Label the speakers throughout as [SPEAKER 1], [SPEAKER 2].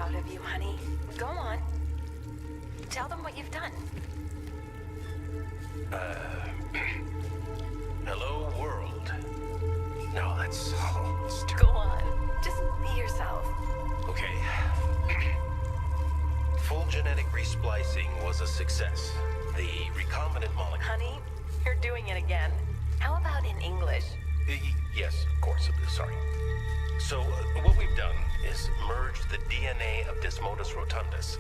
[SPEAKER 1] proud of you, honey. Go on. Tell them what you've done.
[SPEAKER 2] Hello, world. No, that's...
[SPEAKER 1] Go on. Just be yourself.
[SPEAKER 2] Okay. Full genetic resplicing was a success. The recombinant molecule...
[SPEAKER 1] Honey, you're doing it again. How about in English?
[SPEAKER 2] Yes, of course. Sorry. So, what we've done is merged the DNA of Desmodus rotundus,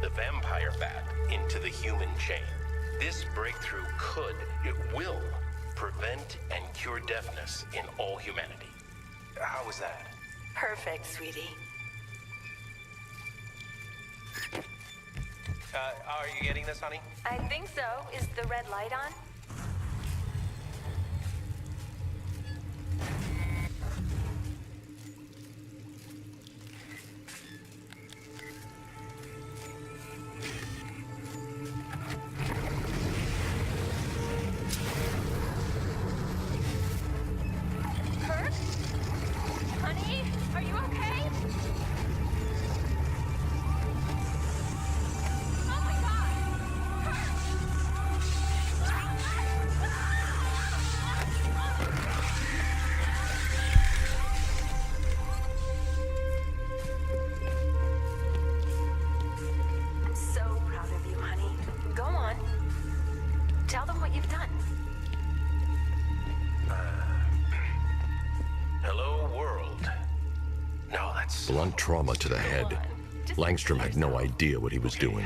[SPEAKER 2] the vampire bat, into the human chain. This breakthrough will prevent and cure deafness in all humanity. How was that?
[SPEAKER 1] Perfect, sweetie.
[SPEAKER 2] Are you getting this, honey?
[SPEAKER 1] I think so. Is the red light on? Kurt? Honey, are you okay? Oh my God! I'm so proud of you, honey. Go on. Tell them what you've done.
[SPEAKER 2] Hello, world. No, that's...
[SPEAKER 3] Blunt trauma to the head. Langstrom had no idea what he was doing.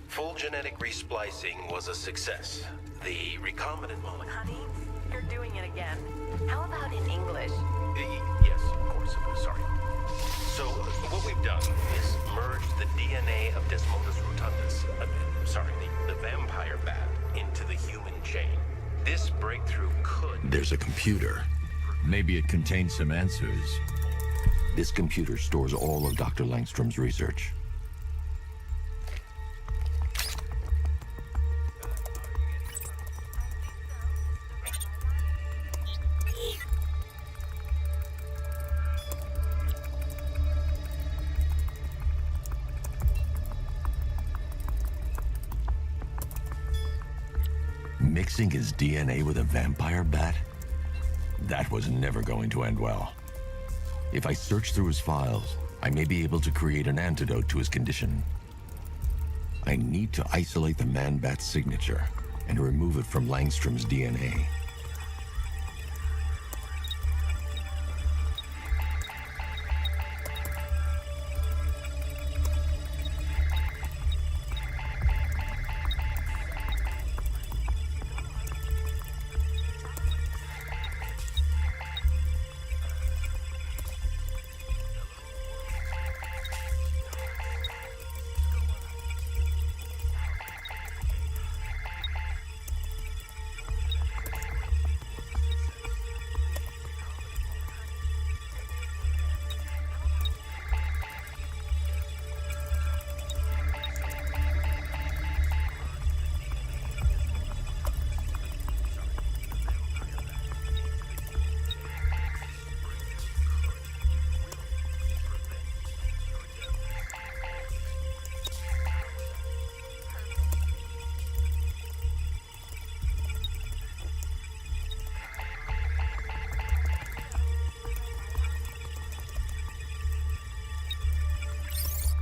[SPEAKER 2] Full genetic resplicing was a success. The recombinant molecule...
[SPEAKER 1] Honey, you're doing it again. How about in English?
[SPEAKER 2] Yes, of course. Sorry. So, what we've done is merged the DNA of Desmodus rotundus, the vampire bat, into the human chain. This breakthrough could...
[SPEAKER 3] There's a computer.
[SPEAKER 4] Maybe it contains some answers.
[SPEAKER 3] This computer stores all of Dr. Langstrom's research. Mixing his DNA with a vampire bat? That was never going to end well. If I search through his files, I may be able to create an antidote to his condition. I need to isolate the man-bat's signature and remove it from Langstrom's DNA.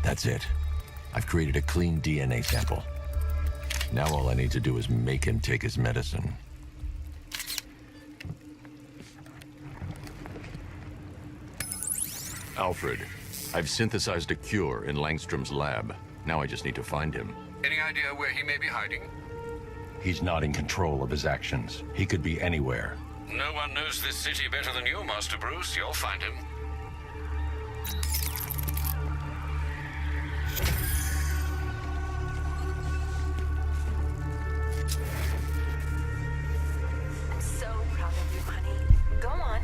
[SPEAKER 3] That's it. I've created a clean DNA sample. Now all I need to do is make him take his medicine. Alfred, I've synthesized a cure in Langstrom's lab. Now I just need to find him.
[SPEAKER 5] Any idea where he may be hiding?
[SPEAKER 3] He's not in control of his actions. He could be anywhere.
[SPEAKER 5] No one knows this city better than you, Master Bruce. You'll find him.
[SPEAKER 1] I'm so proud of you, honey. Go on.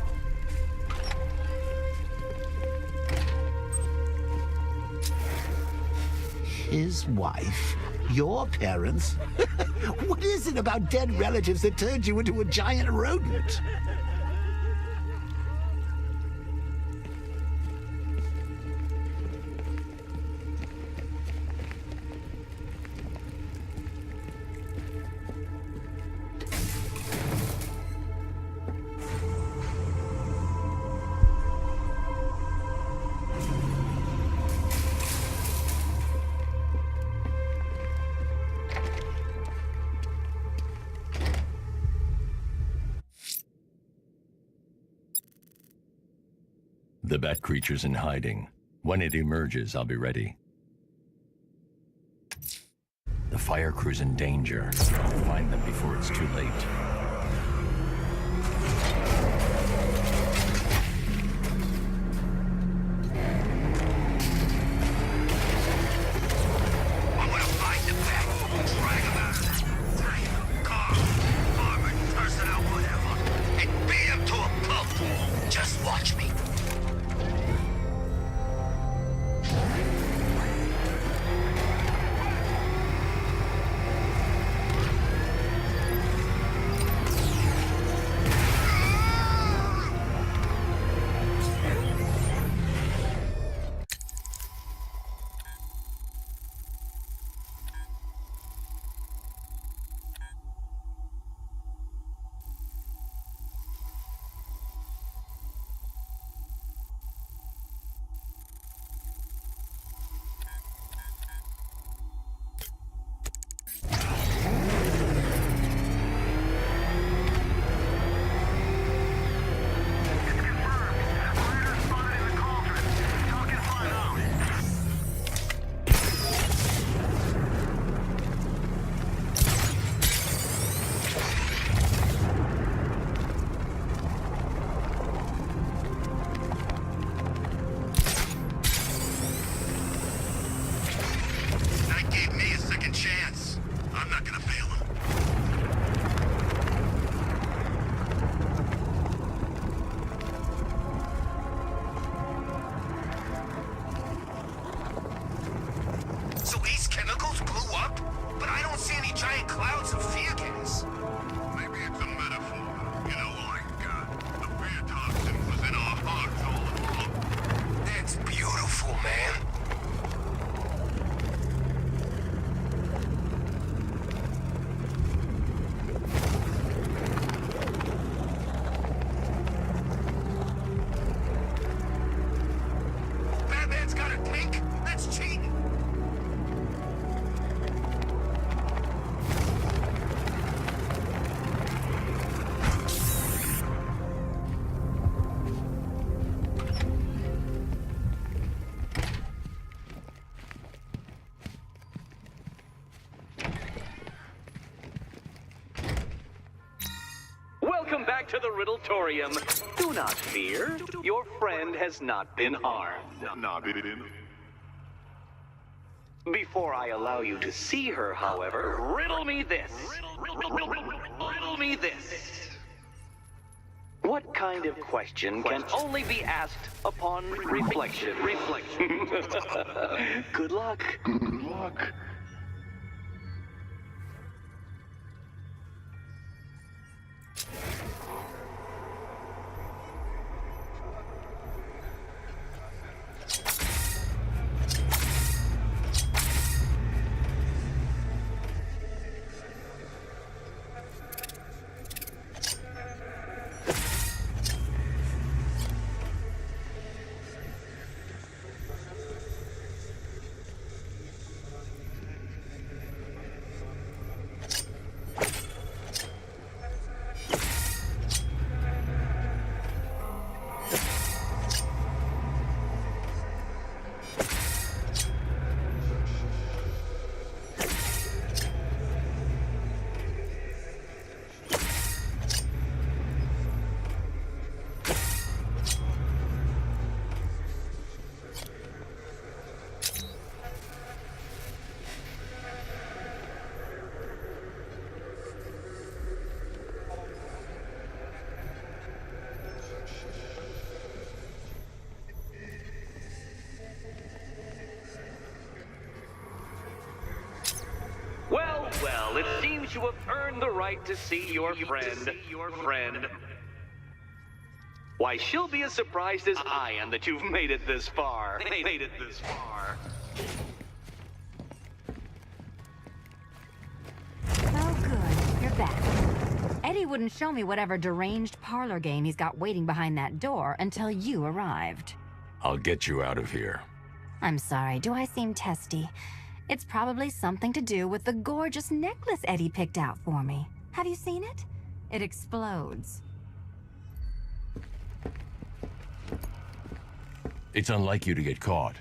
[SPEAKER 6] His wife? Your parents? What is it about dead relatives that turned you into a giant rodent?
[SPEAKER 3] The bat creature's in hiding. When it emerges, I'll be ready. The fire crew's in danger. I'll find them before it's too late.
[SPEAKER 7] I'm gonna find the bat, drag him out of there. Tank, car, armored personnel, whatever, and beat him to a pulp. Just watch me. So these chemicals blew up? But I don't see any giant clouds of fear gas.
[SPEAKER 8] Maybe it's a metaphor. You know, like, the fear toxin was in our hearts all along.
[SPEAKER 7] That's beautiful, man. Batman's got a tank? That's cheating.
[SPEAKER 9] Welcome back to the Riddletorium. Do not fear. Your friend has not been harmed. Before I allow you to see her, however, riddle me this. Riddle me this. What kind of question can only be asked upon reflection? Good luck. Good luck. Well, it seems you have earned the right to see your friend. Why, she'll be as surprised as I am that you've made it this far.
[SPEAKER 10] Oh, good. You're back. Eddie wouldn't show me whatever deranged parlor game he's got waiting behind that door until you arrived.
[SPEAKER 3] I'll get you out of here.
[SPEAKER 10] I'm sorry, do I seem testy? It's probably something to do with the gorgeous necklace Eddie picked out for me. Have you seen it? It explodes.
[SPEAKER 3] It's unlike you to get caught.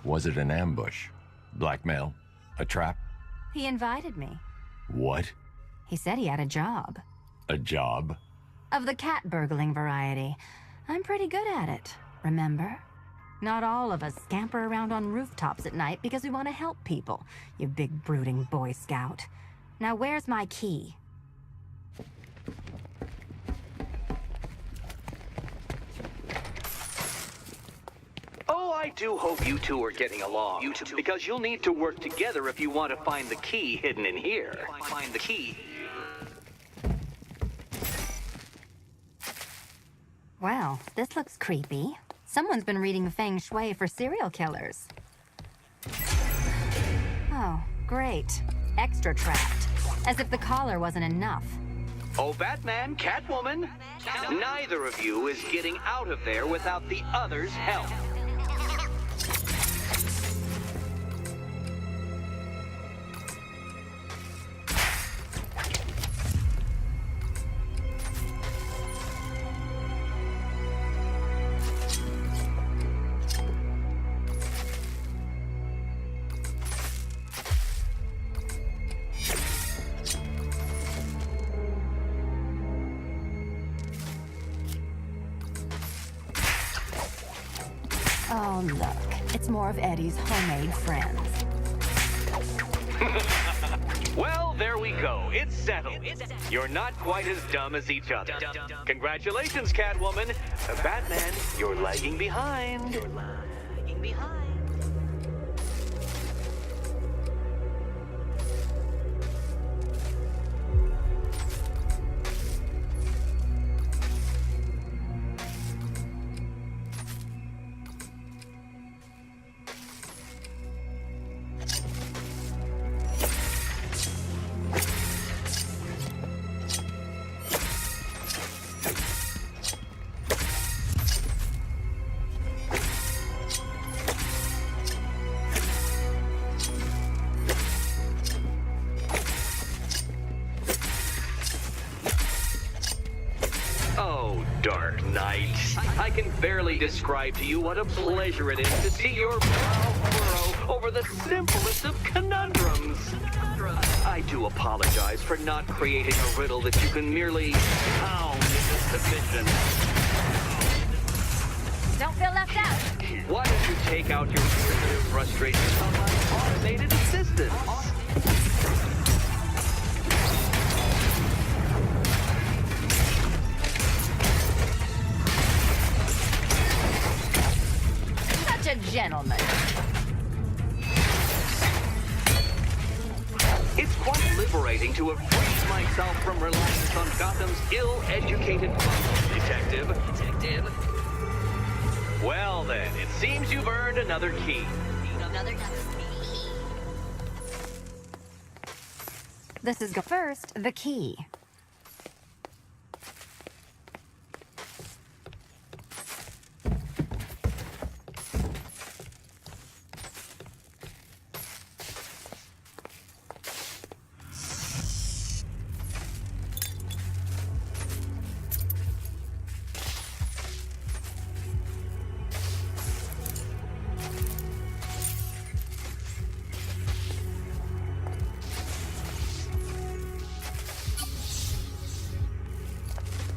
[SPEAKER 3] Was it an ambush? Blackmail? A trap?
[SPEAKER 10] He invited me.
[SPEAKER 3] What?
[SPEAKER 10] He said he had a job.
[SPEAKER 3] A job?
[SPEAKER 10] Of the cat burgling variety. I'm pretty good at it, remember? Not all of us scamper around on rooftops at night because we want to help people, you big brooding Boy Scout. Now where's my key?
[SPEAKER 9] Oh, I do hope you two are getting along. Because you'll need to work together if you want to find the key hidden in here. Find the key.
[SPEAKER 10] Well, this looks creepy. Someone's been reading Feng Shui for serial killers. Oh, great. Extra trapped. As if the collar wasn't enough.
[SPEAKER 9] Oh, Batman, Catwoman, neither of you is getting out of there without the other's help.
[SPEAKER 10] Oh, look. It's more of Eddie's homemade friends.
[SPEAKER 9] Well, there we go. It's settled. You're not quite as dumb as each other. Congratulations, Catwoman. Batman, you're lagging behind. Oh, Dark Knight. I can barely describe to you what a pleasure it is to see your brow furrow over the simplest of conundrums. I do apologize for not creating a riddle that you can merely pound into submission.
[SPEAKER 10] Don't feel left out.
[SPEAKER 9] Why don't you take out your primitive frustrations on my automated assistant?
[SPEAKER 10] Such a gentleman.
[SPEAKER 9] It's quite liberating to have freed myself from reliance on Gotham's ill-educated detective. Well then, it seems you've earned another key.
[SPEAKER 10] This is first, the key.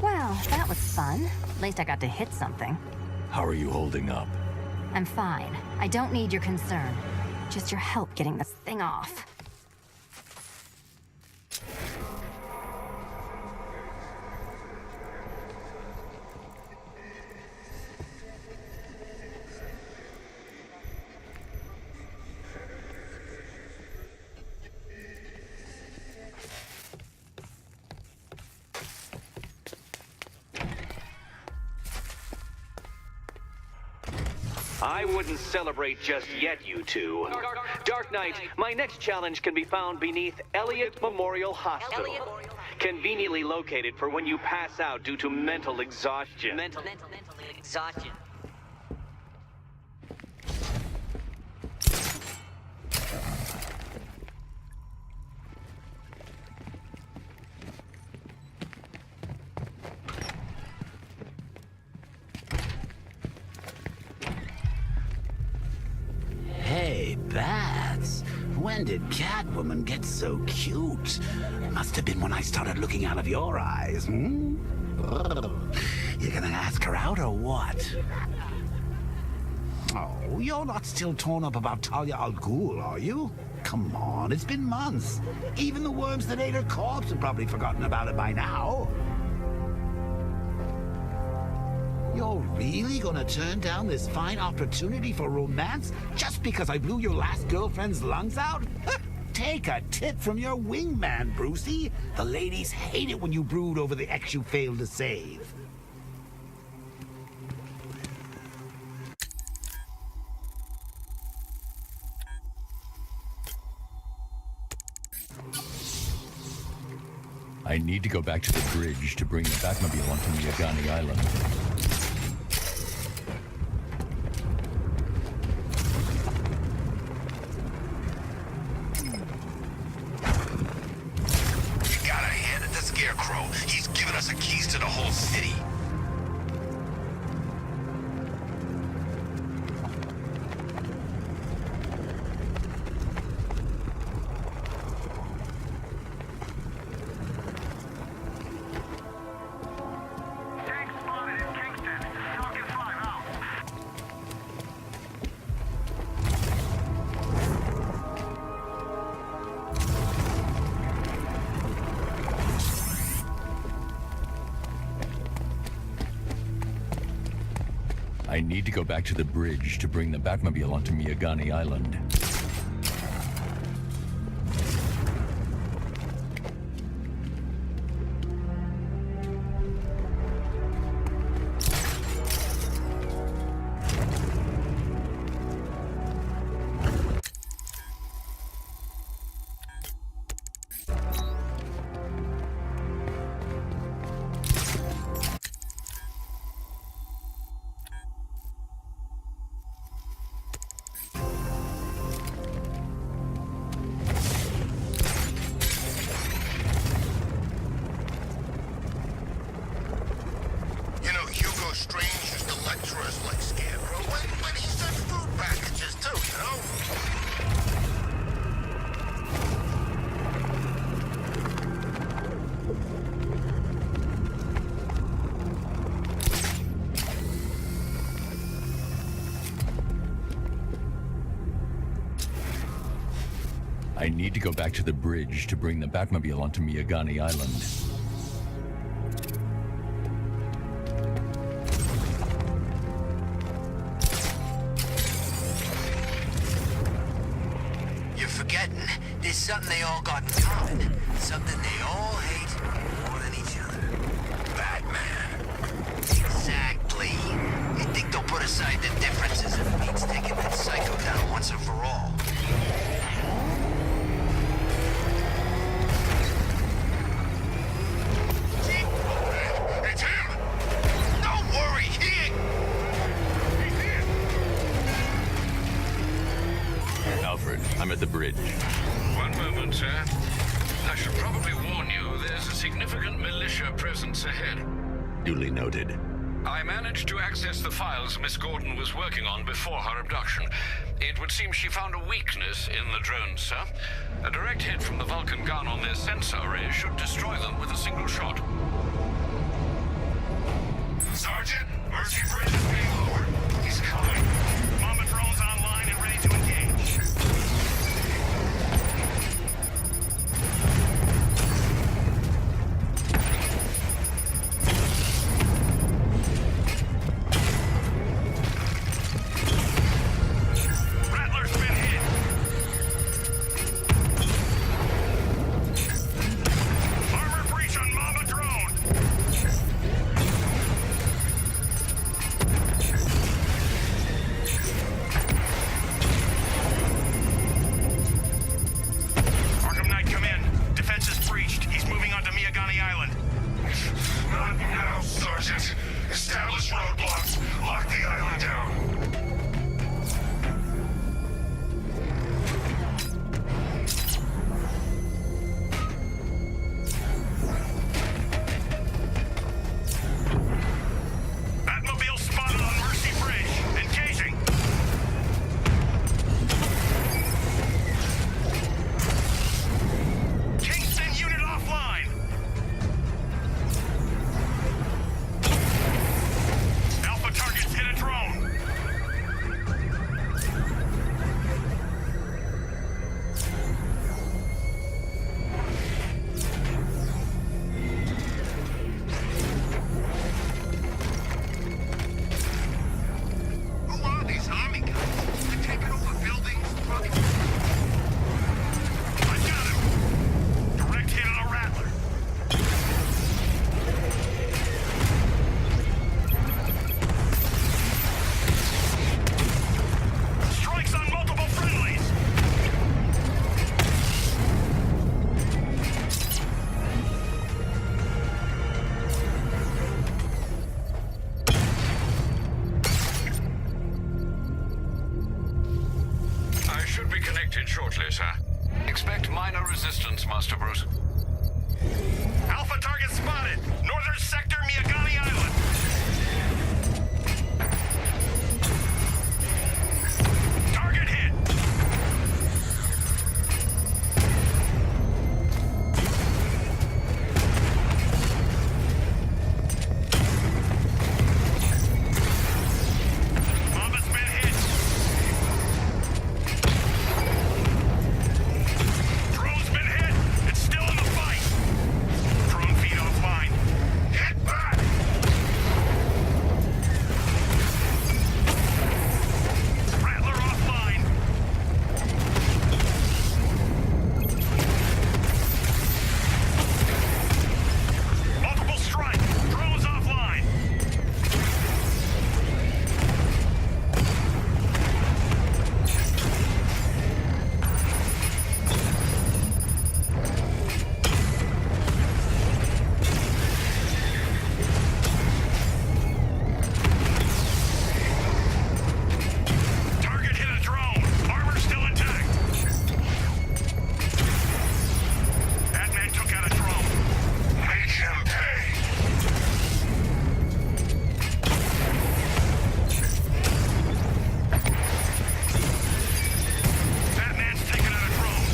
[SPEAKER 10] Well, that was fun. At least I got to hit something.
[SPEAKER 3] How are you holding up?
[SPEAKER 10] I'm fine. I don't need your concern. Just your help getting this thing off.
[SPEAKER 9] I wouldn't celebrate just yet, you two. Dark Knight, my next challenge can be found beneath Elliott Memorial Hospital. Conveniently located for when you pass out due to mental exhaustion.
[SPEAKER 1] Mental exhaustion.
[SPEAKER 6] When did Catwoman get so cute? Must have been when I started looking out of your eyes, hmm? Oh, you gonna ask her out or what? Oh, you're not still torn up about Talia al Ghul, are you? Come on, it's been months. Even the worms that ate her corpse have probably forgotten about it by now. You're really gonna turn down this fine opportunity for romance just because I blew your last girlfriend's lungs out? Take a tip from your wingman, Brucey. The ladies hate it when you brood over the ex you failed to save.
[SPEAKER 4] I need to go back to the bridge to bring the Batmobile onto Miyagani Island.
[SPEAKER 7] You gotta hand it to Scarecrow. He's given us the keys to the whole city.
[SPEAKER 4] I need to go back to the bridge to bring the Batmobile onto Miyagani Island.
[SPEAKER 8] Strange used to lecture us like Scarecrow when he sent food packages too, you know?
[SPEAKER 4] I need to go back to the bridge to bring the Batmobile onto Miyagani Island.
[SPEAKER 7] There's something they all got in common. Something they all hate more than each other. Batman. Exactly. You think they'll put aside the differences if it means taking that psycho down once and for all?
[SPEAKER 8] It's him! Don't worry, he's here!
[SPEAKER 4] Alfred, I'm at the bridge.
[SPEAKER 5] One moment, sir. I should probably warn you, there's a significant militia presence ahead.
[SPEAKER 3] Duly noted.
[SPEAKER 5] I managed to access the files Miss Gordon was working on before her abduction. It would seem she found a weakness in the drones, sir. A direct hit from the Vulcan gun on their sensor array should destroy them with a single shot.
[SPEAKER 8] Sergeant, Mercy Bridge is being lowered. He's coming. Mama drone's online and ready to engage. Rattler's been hit. Armor breach on Mama drone.
[SPEAKER 5] detected shortly, sir. Expect minor resistance, Master Bruce.
[SPEAKER 2] Alpha target spotted! Northern sector, Miyagani Island! Target hit! Mama's been hit! Drone's been hit! It's still in the fight! Drone feed offline. Hit back! Rattler offline. Multiple strike. Drones offline. Target hit a drone. Armor still intact. Batman took out a drone. Make him pay. Batman's taken out a drone.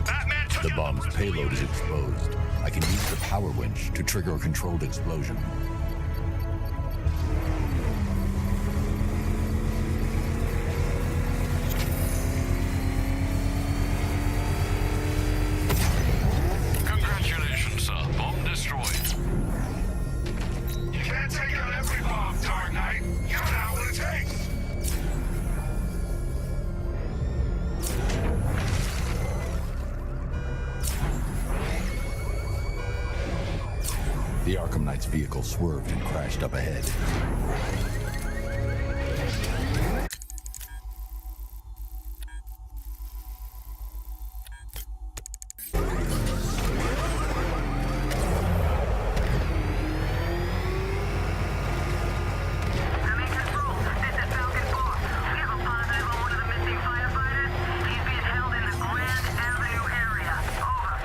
[SPEAKER 2] Batman took
[SPEAKER 4] The
[SPEAKER 2] out
[SPEAKER 4] bomb's
[SPEAKER 2] the
[SPEAKER 4] payload is exposed. I can use the power winch to trigger a controlled explosion.
[SPEAKER 5] Congratulations, sir. Bomb destroyed.
[SPEAKER 8] You can't take out every bomb, Dark Knight. You know what it takes.
[SPEAKER 4] The Arkham Knight's vehicle swerved and crashed up ahead.
[SPEAKER 7] I'm in control. This is Falcon 4. We have a positive on one of the missing firefighters. He's being held in the Grand Avenue area. Over.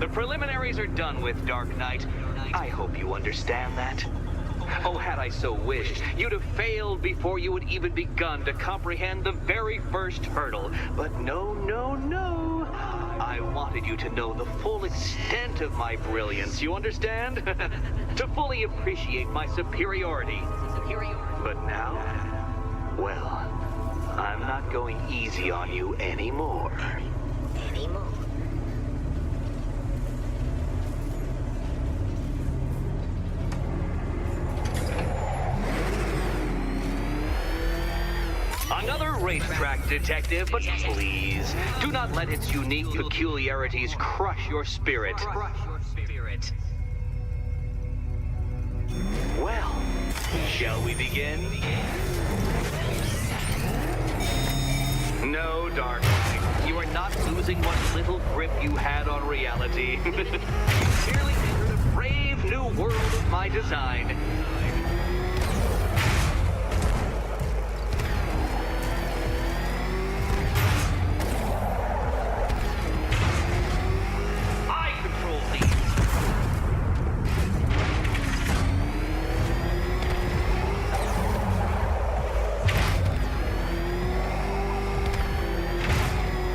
[SPEAKER 9] The preliminaries are done with, Dark Knight. I hope you understand that. Oh, had I so wished, you'd have failed before you had even begun to comprehend the very first hurdle. But no, no, no. I wanted you to know the full extent of my brilliance, you understand? To fully appreciate my superiority. But now, well, I'm not going easy on you anymore. Another racetrack detective, but please, do not let its unique peculiarities crush your spirit. Well, shall we begin? No, Dark Knight, you are not losing what little grip you had on reality. You merely entered a brave new world of my design. I control these.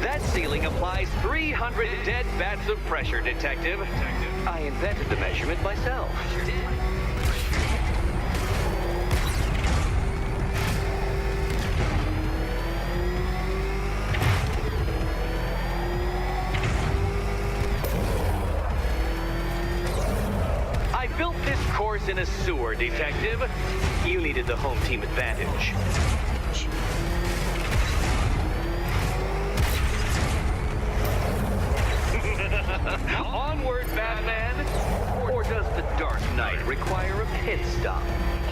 [SPEAKER 9] That ceiling applies 300 dead bats of pressure, Detective. I invented the measurement myself. course in a sewer, Detective. You needed the home team advantage. Onward, Batman! Or does the Dark Knight require a pit stop?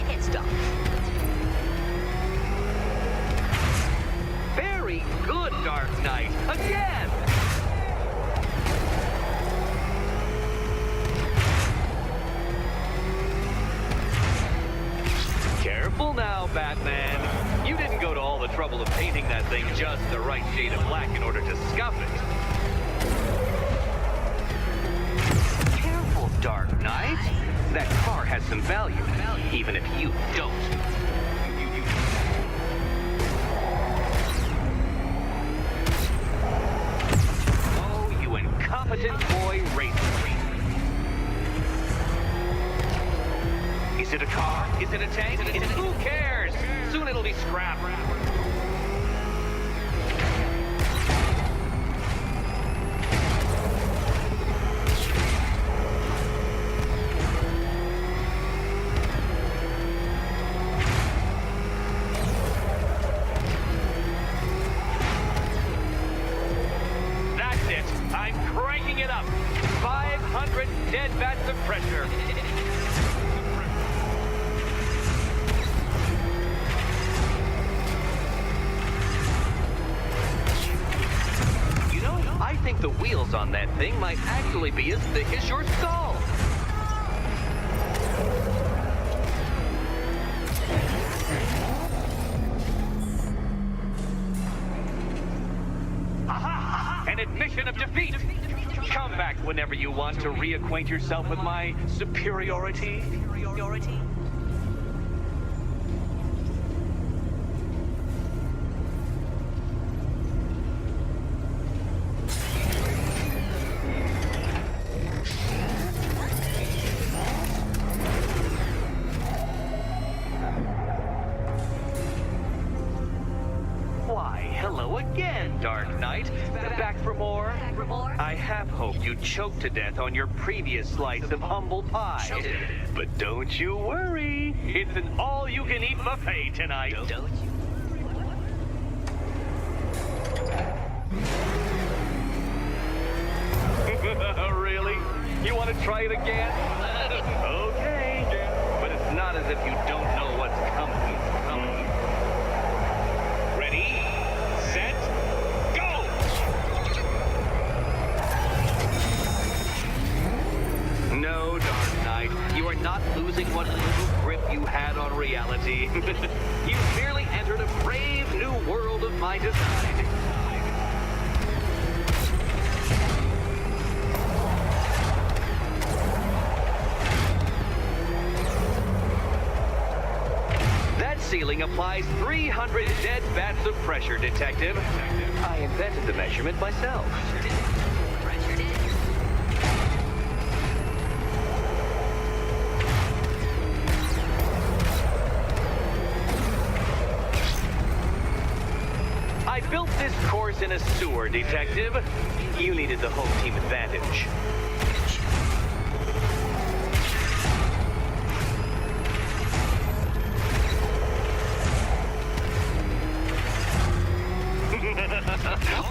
[SPEAKER 1] Pit stop.
[SPEAKER 9] Very good, Dark Knight! Again! Careful now, Batman. You didn't go to all the trouble of painting that thing just the right shade of black in order to scuff it. Careful, Dark Knight. That car has some value, even if you don't. Oh, you incompetent boy racer. Is it a car? Is it a tank? Who cares? Soon it'll be scrap. That's it. I'm cranking it up. 500 dead vats of pressure. I think the wheels on that thing might actually be as thick as your skull. Aha! An admission of defeat. Come back whenever you want to reacquaint yourself with my superiority. Hello again, Dark Knight. Back for more? I have hoped you'd choke to death on your previous slice of humble pie. But don't you worry. It's an all-you-can-eat buffet tonight. Don't you? Really? You want to try it again? Okay. But it's not as if you don't know what's coming. Ready? Set, go! No, Dark Knight, you are not losing what little grip you had on reality. You merely entered a brave new world of my design. That ceiling applies 300 dead vats of pressure, Detective. I invented the measurement myself. I built this course in a sewer, Detective. You needed the home team advantage.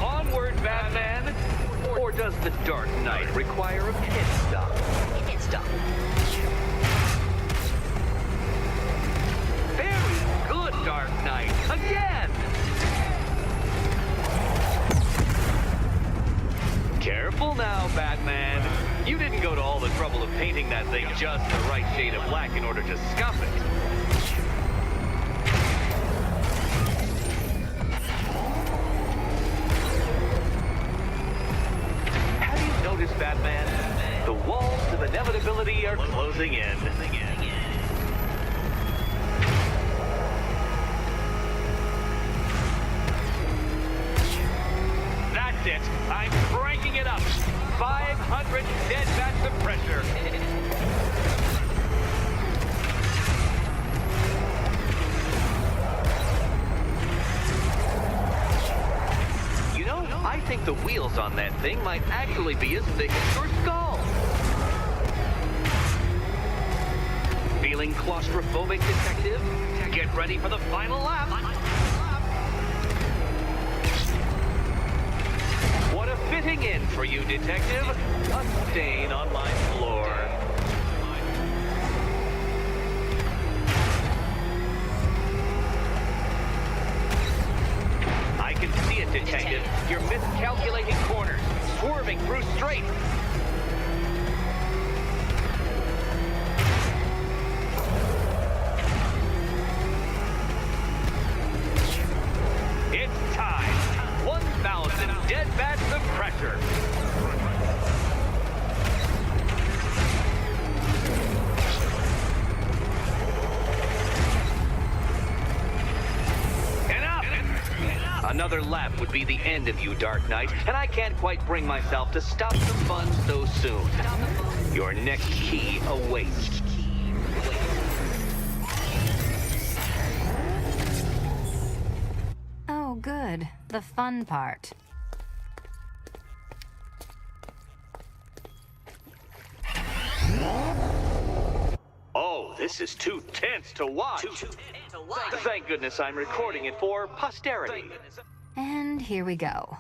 [SPEAKER 9] Onward, Batman! Or does the Dark Knight require a pit stop?
[SPEAKER 1] Pit stop.
[SPEAKER 9] Very good, Dark Knight! Again! Careful now, Batman. You didn't go to all the trouble of painting that thing just the right shade of black in order to scuff it. Batman, the walls of inevitability are closing in. That's it. I'm cranking it up. 500 dead vats of pressure. I think the wheels on that thing might actually be as thick as your skull. Feeling claustrophobic, Detective? Get ready for the final lap. What a fitting end for you, Detective. A stain on my floor. I can see it, Detective. You're miscalculating corners, swerving through straight. It's time. 1,000 dead bats of pressure. Enough! Another lap would be the end of you, Dark Knight, and I can't quite bring myself to stop the fun so soon. Your next key awaits.
[SPEAKER 10] Oh, good. The fun part.
[SPEAKER 9] Oh, this is too tense to watch. Thank goodness I'm recording it for posterity.
[SPEAKER 10] And here we go.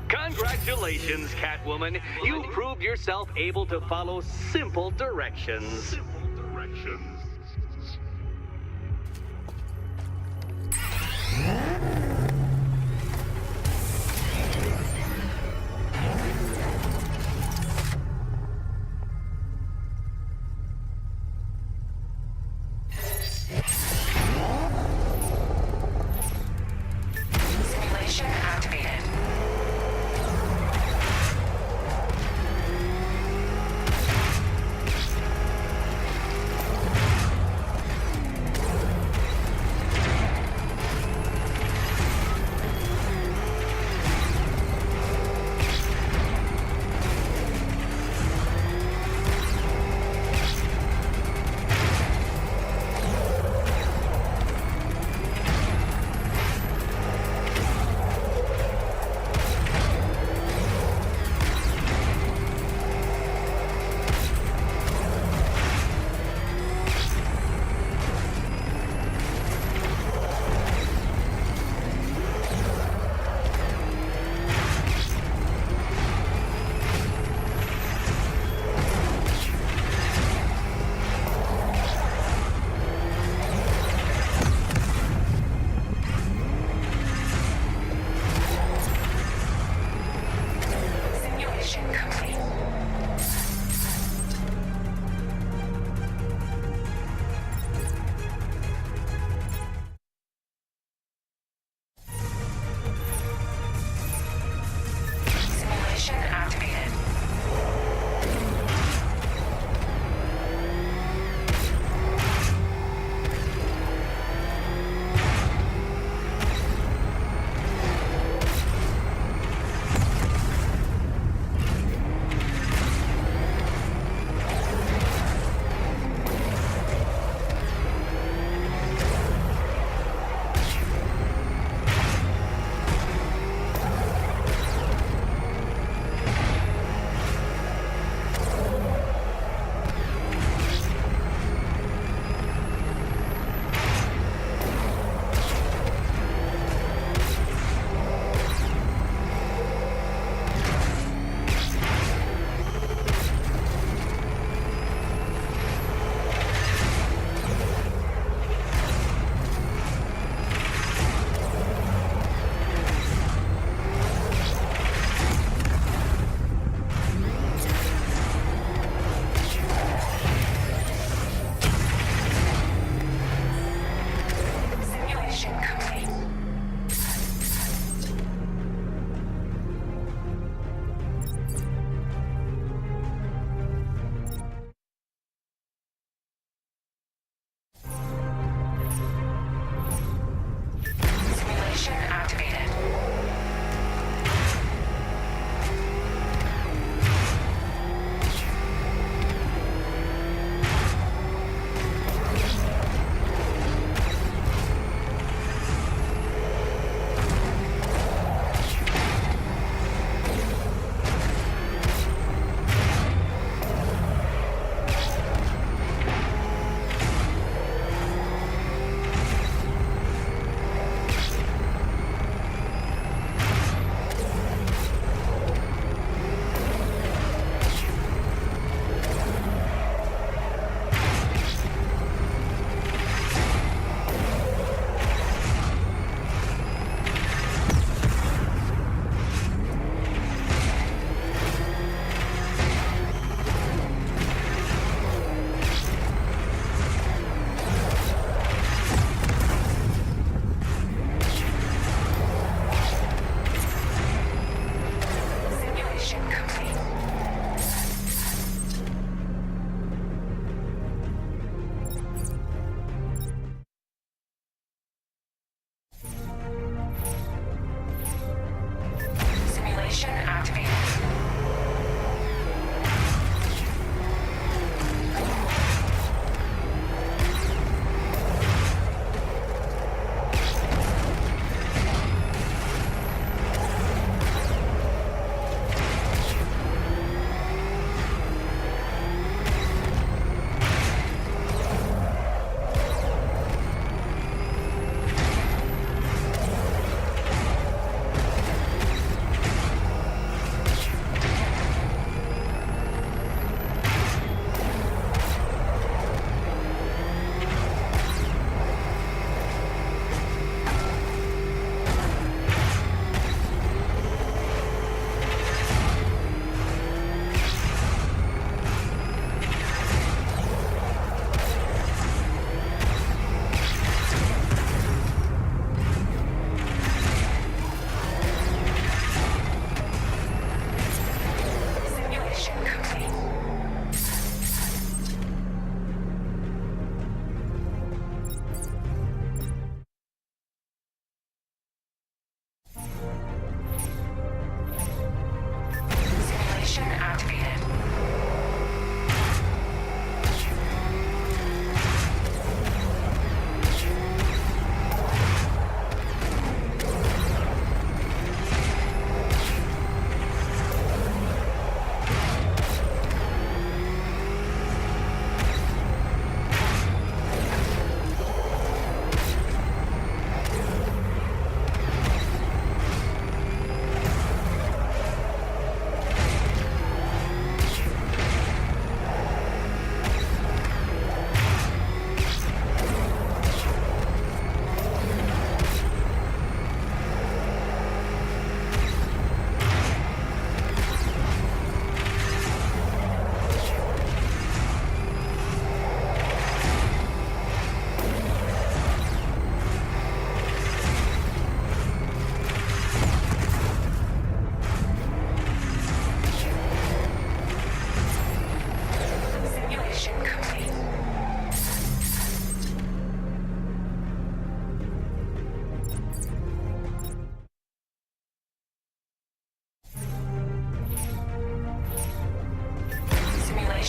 [SPEAKER 9] Congratulations, Catwoman. You proved yourself able to follow simple directions.
[SPEAKER 1] Simulation activated. Simulation complete. Simulation activated.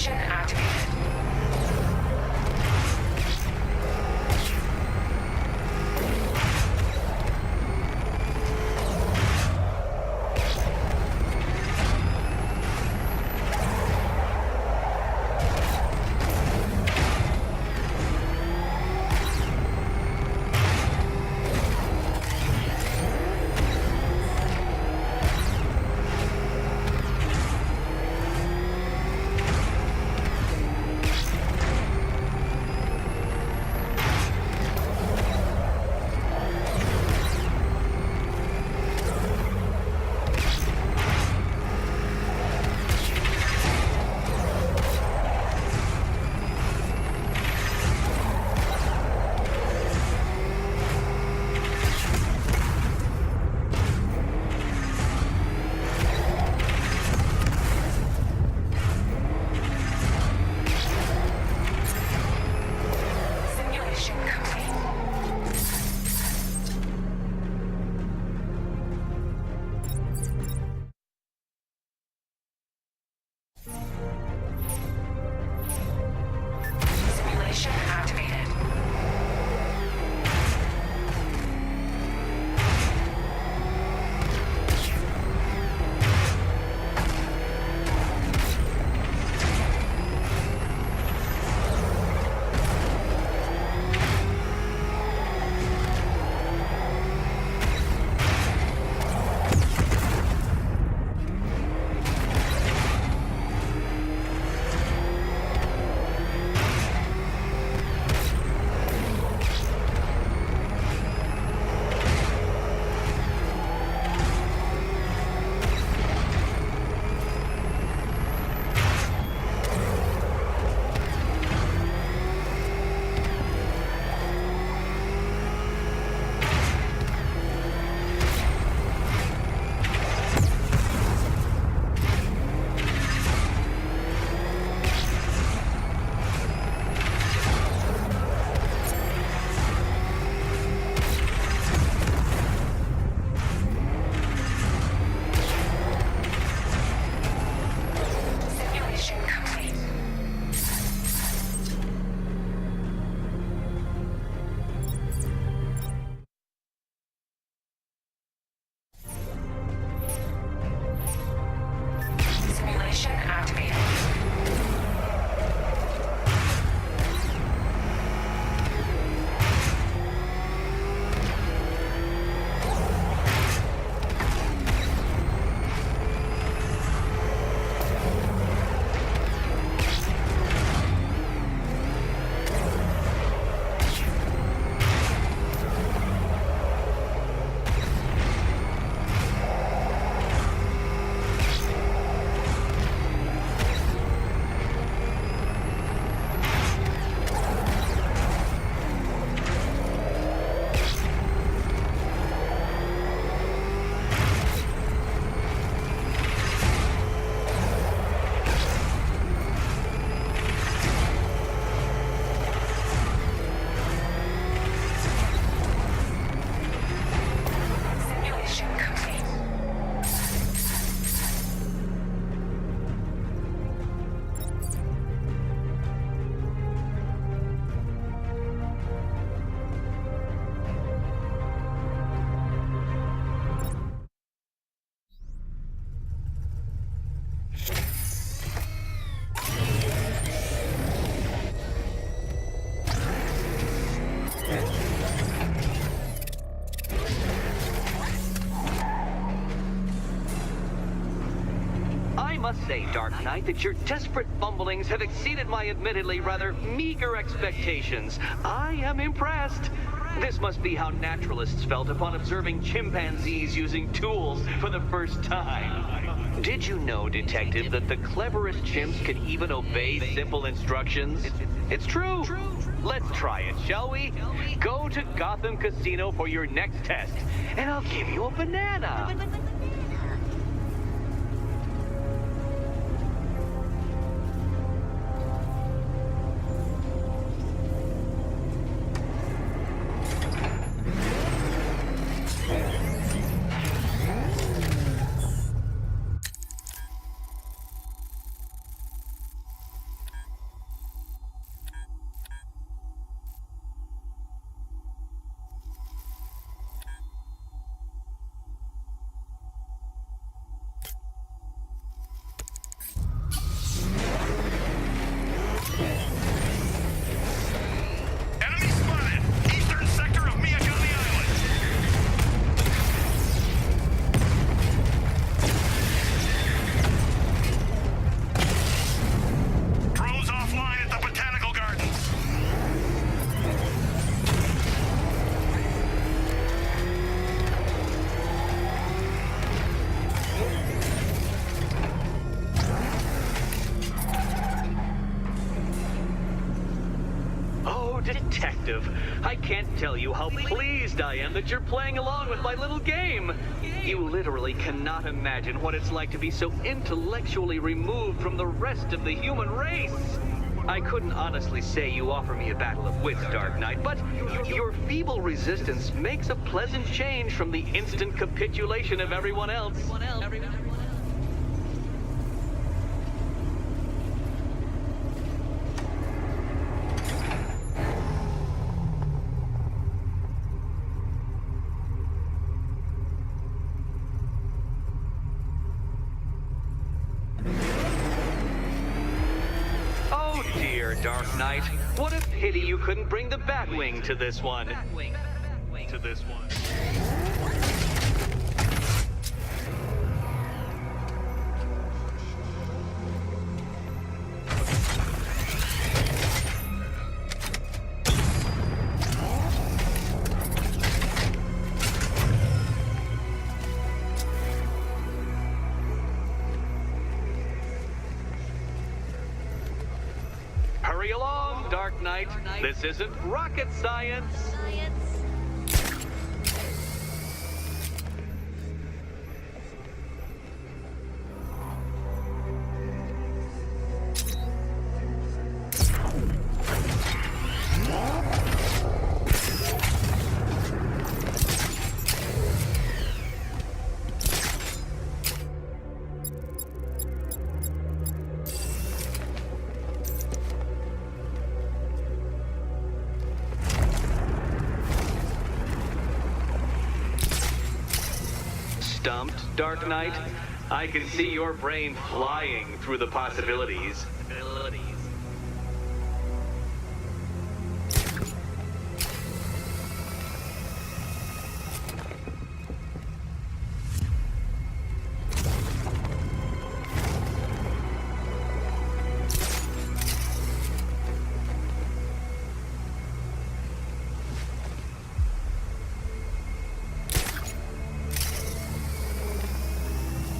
[SPEAKER 1] Simulation activated. Simulation complete. Simulation activated. Simulation complete. Simulation activated. Simulation complete.
[SPEAKER 9] I must say, Dark Knight, that your desperate fumblings have exceeded my admittedly rather meager expectations. I am impressed. This must be how naturalists felt upon observing chimpanzees using tools for the first time. Did you know, Detective, that the cleverest chimps can even obey simple instructions? It's true. Let's try it, shall we? Go to Gotham Casino for your next test, and I'll give you a banana. Detective, I can't tell you how pleased I am that you're playing along with my little game. You literally cannot imagine what it's like to be so intellectually removed from the rest of the human race. I couldn't honestly say you offer me a battle of wits, Dark Knight, but your feeble resistance makes a pleasant change from the instant capitulation of everyone else. Oh dear, Dark Knight. What a pity you couldn't bring the Batwing to this one. Hurry along, Dark Knight. This isn't rocket science. Stumped, Dark Knight? I can see your brain flying through the possibilities.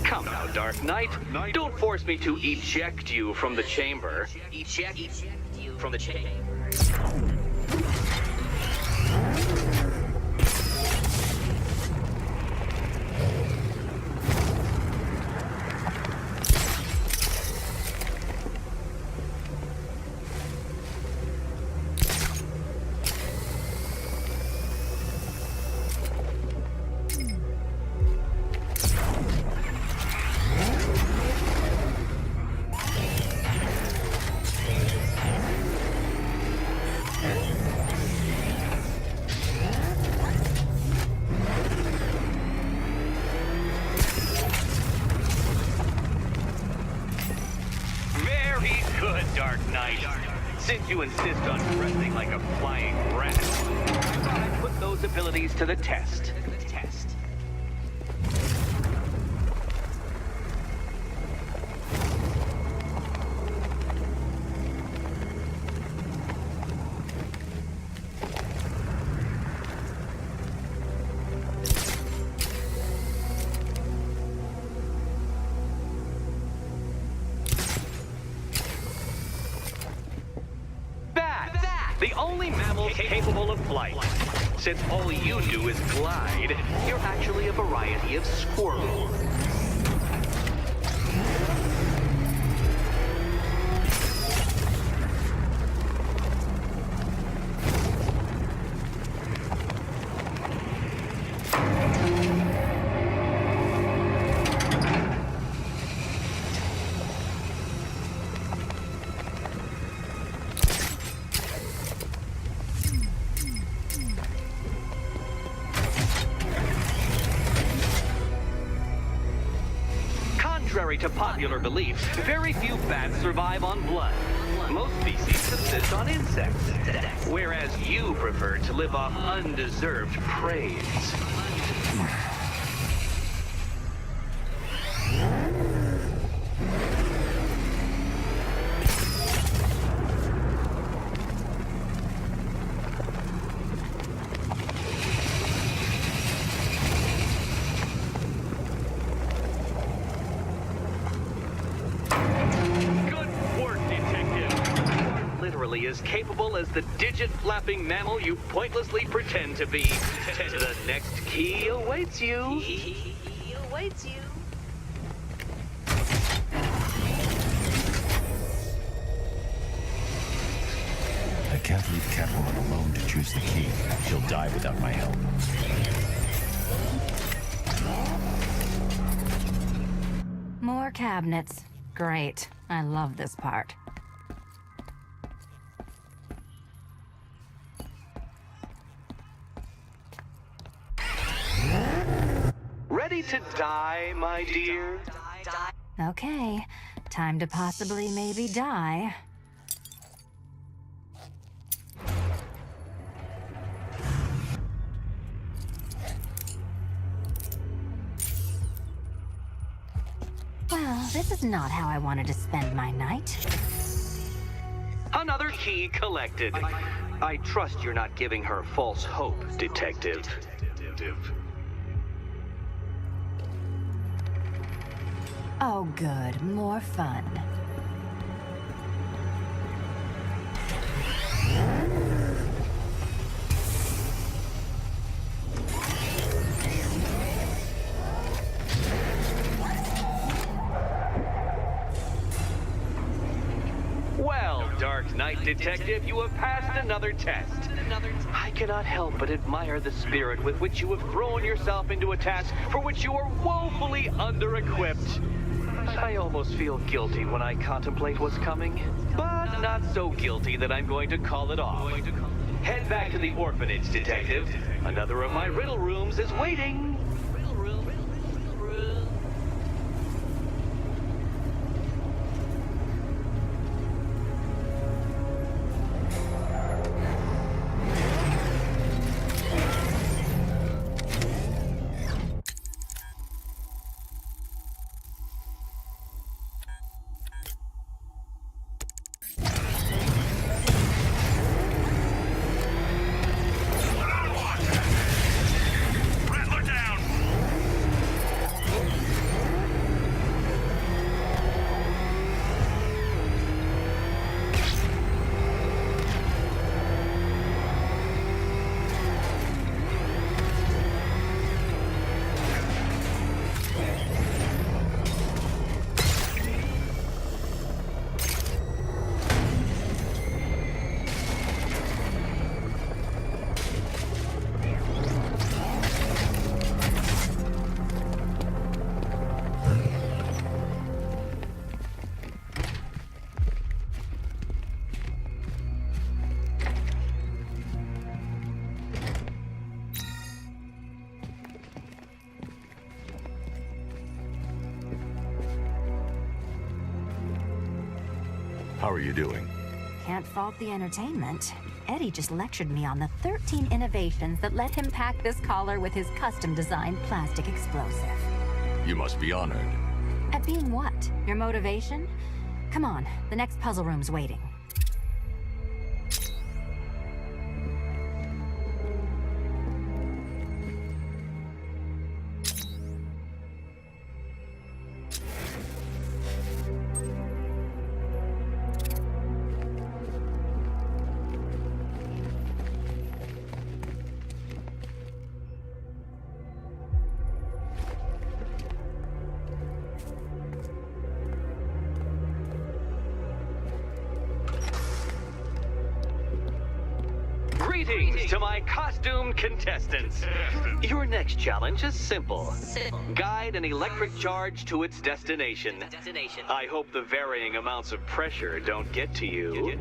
[SPEAKER 9] Come now, Dark Knight. Don't force me to eject you from the chamber. Eject you from the chamber. Good, Dark Knight. Since you insist on dressing like a flying rat, I thought I'd put those abilities to the test. The only mammal capable of flight. Since all you do is glide, you're actually a variety of squirrel. Contrary to popular belief, very few bats survive on blood. Most species subsist on insects, whereas you prefer to live off undeserved praise. nearly as capable as the digit-flapping mammal you pointlessly pretend to be. The next key awaits you.
[SPEAKER 4] I can't leave Catwoman alone to choose the key. She'll die without my help.
[SPEAKER 10] More cabinets. Great. I love this part.
[SPEAKER 9] Ready to die, my dear?
[SPEAKER 10] Okay. Time to possibly maybe die. Well, this is not how I wanted to spend my night.
[SPEAKER 9] Another key collected. I trust you're not giving her false hope, Detective.
[SPEAKER 10] Oh, good. More fun.
[SPEAKER 9] Well, Dark Knight Detective, you have passed another test. I cannot help but admire the spirit with which you have thrown yourself into a task for which you are woefully under-equipped. I almost feel guilty when I contemplate what's coming, but not so guilty that I'm going to call it off. Head back to the orphanage, Detective. Another of my riddle rooms is waiting.
[SPEAKER 3] How are you doing?
[SPEAKER 10] Can't fault the entertainment. Eddie just lectured me on the 13 innovations that let him pack this collar with his custom-designed plastic explosive.
[SPEAKER 3] You must be honored.
[SPEAKER 10] At being what? Your motivation? Come on, the next puzzle room's waiting.
[SPEAKER 9] Greetings to my costumed contestants. Your next challenge is simple. Guide an electric charge to its destination. I hope the varying amounts of pressure don't get to you.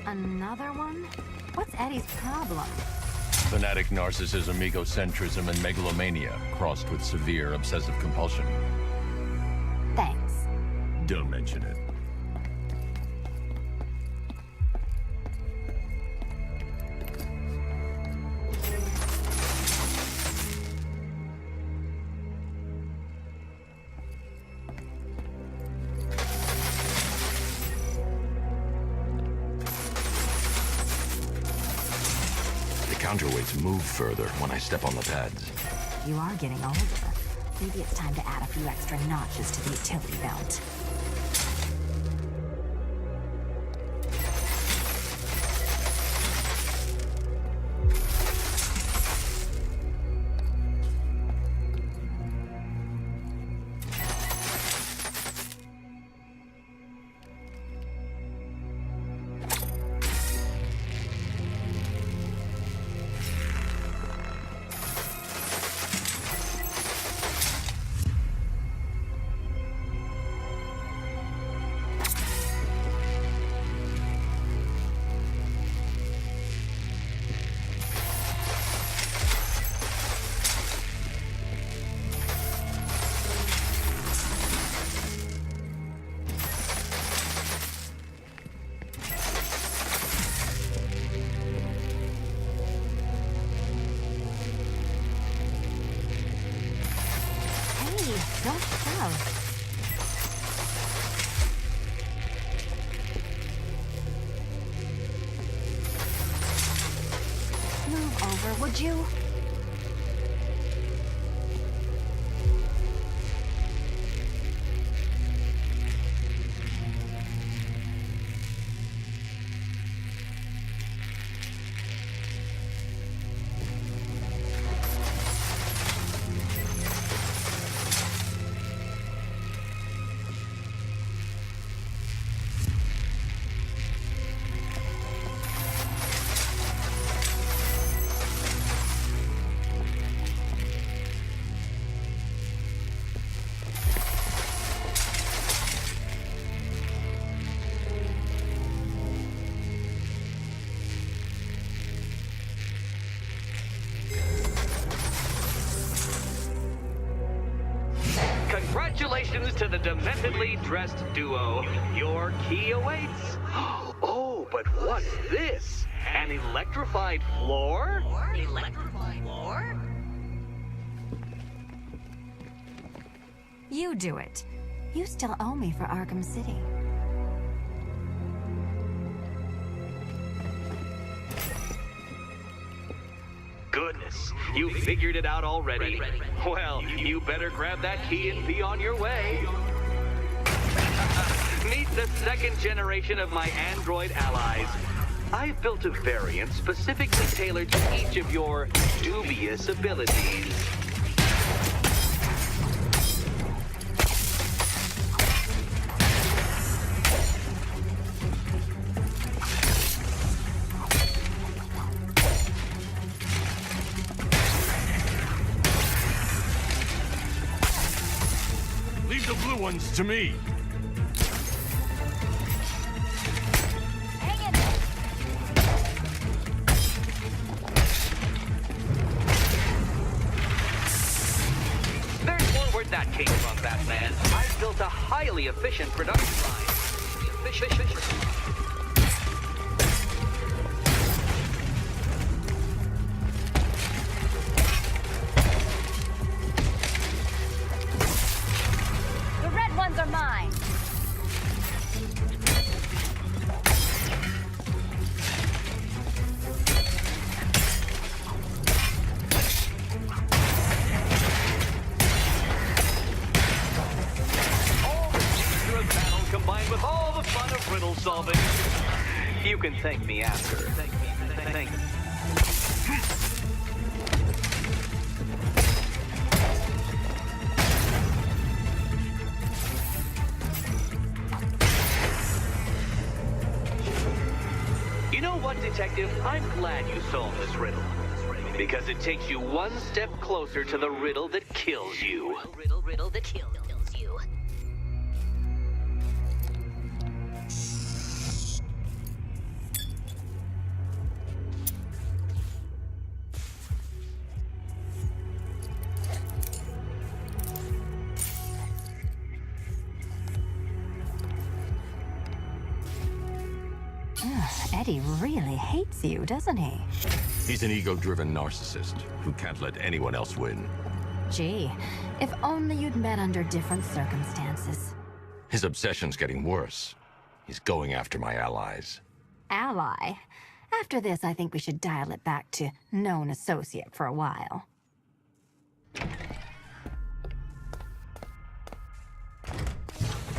[SPEAKER 10] Another one? What's Eddie's problem?
[SPEAKER 4] Fanatic narcissism, egocentrism, and megalomania, crossed with severe obsessive compulsion.
[SPEAKER 10] Thanks.
[SPEAKER 3] Don't mention it. The counterweights move further when I step on the pads.
[SPEAKER 10] You are getting older. Maybe it's time to add a few extra notches to the utility belt. Don't shove. Move over, would you?
[SPEAKER 9] Congratulations to the dementedly dressed duo. Your key awaits. Oh, but what's this? An electrified floor?
[SPEAKER 1] Electrified floor?
[SPEAKER 10] You do it. You still owe me for Arkham City.
[SPEAKER 9] Goodness, you figured it out already. Well, you better grab that key and be on your way. Meet the second generation of my android allies. I've built a variant specifically tailored to each of your dubious abilities.
[SPEAKER 3] Leave the blue ones to me.
[SPEAKER 9] There's more where that came from, Batman. I've built a highly efficient production line.
[SPEAKER 10] The red ones are mine.
[SPEAKER 9] Combined with all the fun of riddle solving. You can thank me after. Thank me. You know what, Detective? I'm glad you solved this riddle. Because it takes you one step closer to the riddle that kills you.
[SPEAKER 1] Riddle that kills you.
[SPEAKER 10] Eddie really hates you, doesn't he?
[SPEAKER 3] He's an ego-driven narcissist who can't let anyone else win.
[SPEAKER 10] Gee, if only you'd met under different circumstances.
[SPEAKER 3] His obsession's getting worse. He's going after my allies.
[SPEAKER 10] Ally? After this, I think we should dial it back to known associate for a while.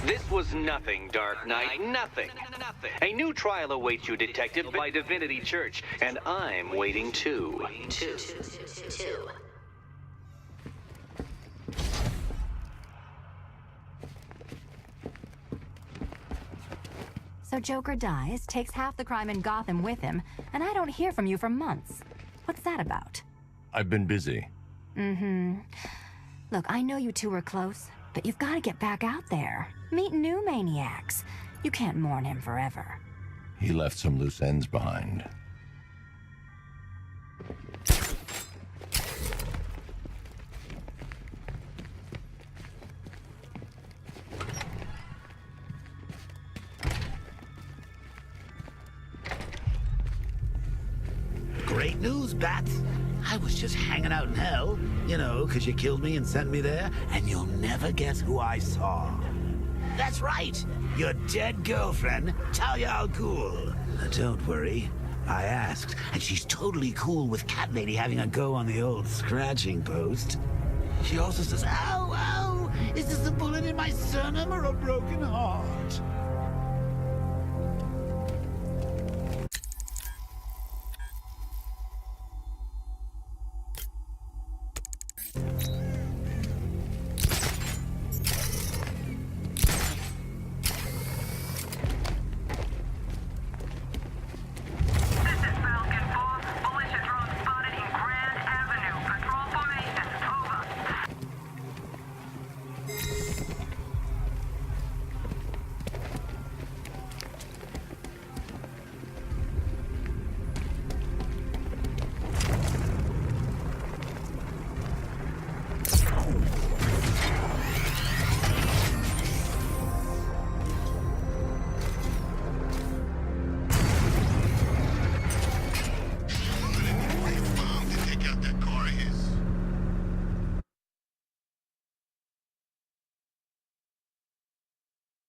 [SPEAKER 9] This was nothing, Dark Knight, nothing. A new trial awaits you, Detective, by Divinity Church, and I'm waiting too.
[SPEAKER 10] So Joker dies, takes half the crime in Gotham with him, and I don't hear from you for months. What's that about?
[SPEAKER 3] I've been busy.
[SPEAKER 10] Look, I know you two were close, but you've got to get back out there. Meet new maniacs. You can't mourn him forever.
[SPEAKER 3] He left some loose ends behind.
[SPEAKER 6] Great news, Bats. I was just hanging out in hell, you know, because you killed me and sent me there, and you'll never guess who I saw. That's right, your dead girlfriend, Talia al Ghul. Don't worry, I asked, and she's totally cool with Cat Lady having a go on the old scratching post. She also says, ow, ow, is this a bullet in my sternum or a broken heart?